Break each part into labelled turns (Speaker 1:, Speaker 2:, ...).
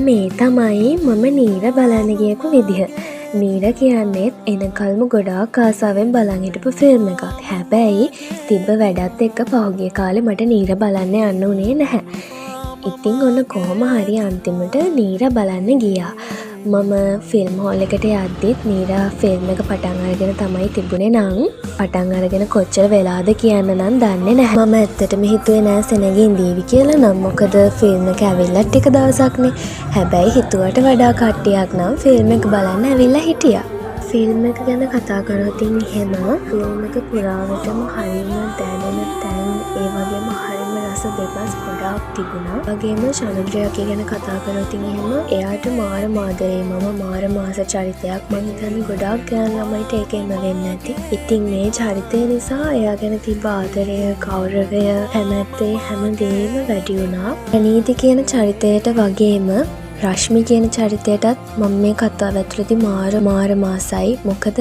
Speaker 1: මේ තමයි මම නීර බලන්න ගියපු විදිහ. නීර කියන්නේත් එනකල්ම ගොඩාක් ආසාවෙන් බලන් හිටපු ෆිල්ම් එකක්. හැබැයි තිබ්බ වැඩත් එක්ක පහුගිය කාලේ මට නීර බලන්න යන්න උනේ නැහැ. ඉතින් ඔන්න කොහොම හරි අන්තිමට නීර බලන්න ගියා. මම ෆිල්ම් හෝල් එකට යද්දිත් නීර ෆිල්ම් එක පටන් අරගෙන තමයි තිබුණේ නම් පටන් අරගෙන කොච්චර වෙලාද කියන්න නම් දන්නේ නැහැ. මම ඇත්තටම හිතුවේ නෑ සෙනග ඉඳීවි කියලා නම් මොකද ෆිල්ම් එක ඇවිල්ලා ටික දවසක්නේ. හැබැයි හිතුවට වඩා කට්ටියක් නම් ෆිල්ම් එක බලන්න ඇවිල්ලා හිටියා. ෆිල්ම් එක ගැන කතා කරොත් එහෙම ෆිල්ම් එක පුරාවටම හරිම දැනෙන තැන් ඒ වගේම හරිම රස දෙබස් ගොඩාක් තිබුණා. වගේම ශනුද්‍රයාගේ ගැන කතා කරොත් එහෙම එයාට මාර ආදරේ මම මාර මාස චරිතයක් මම හිතන්නේ ගොඩාක් ගෑනු ළමයිට ඒකෙම වෙන්නේ නැති. ඉතින් මේ චරිතය නිසා එයා ගැන තිබ්බ ආදරය, ගෞරවය, කැමැත්තේ හැමදේම වැඩි වුණා. ප්‍රනීති කියන චරිතයට වගේම රශ්මි කියන චරිතයටත් මම මේ කතාව ඇතුළතදී මාර මාසයි. මොකද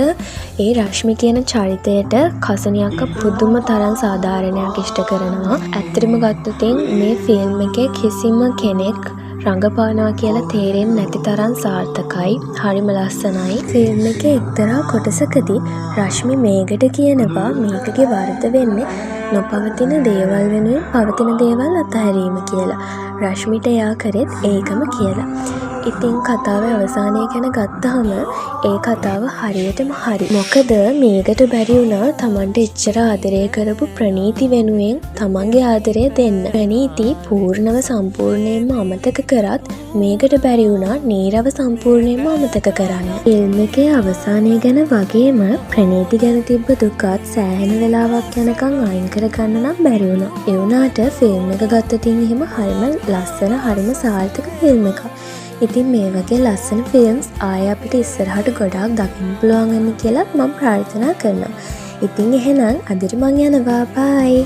Speaker 1: ඒ රශ්මි කියන චරිතයට කසනියක්ක පුදුම තරම් සාධාරණයක් ඉෂ්ට කරනවා. ඇත්තටම ගත්තොත් මේ ෆිල්ම් එකේ කිසිම කෙනෙක් රඟපානවා කියලා තේරෙන්නේ නැති තරම් සාර්ථකයි. හරිම ලස්සනයි. ෆිල්ම් එකේ එක්තරා කොටසකදී රශ්මි මේකට කියනවා මේකගේ වරද වෙන්නේ නොපවතින දේවල් වෙනුවෙන් පවතින දේවල් අතහැරීම කියලා. රශ්මිට එයා කරෙත් ඒකම කියලා. ඉතින් කතාවේ අවසානය ගැන ගත්තහම ඒ කතාව හරියටම හරි. මොකද මේකට බැරි වුණා තමන්ට එච්චර ආදරය කරපු ප්‍රනීති වෙනුවෙන් තමන්ගේ ආදරය දෙන්න. ප්‍රනීති පූර්ණව සම්පූර්ණයෙන්ම අමතක කරත් මේකට බැරි වුණා නීරව සම්පූර්ණයෙන්ම අමතක කරන්න. ෆිල්ම් එකේ අවසානය ගැන වගේම ප්‍රනීති ගැන තිබ්බ දුකත් සෑහෙන වෙලාවක් යනකම් අයින් කරගන්න නම් බැරි වුණා. ඒ වුණාට ෆිල්ම් එක ගත්තතින් එහෙම හරිම ලස්සන හරිම සාර්ථක ෆිල්ම් එකක්. ඉතින් මේ වගේ ලස්සන ෆිල්ම්ස් ආය අපිට ඉස්සරහට ගොඩාක් දකින්න පුළුවන් වෙන්න කියලා මම ප්‍රාර්ථනා කරනවා. ඉතින් එහෙනම් අදට මං යනවා. බයි.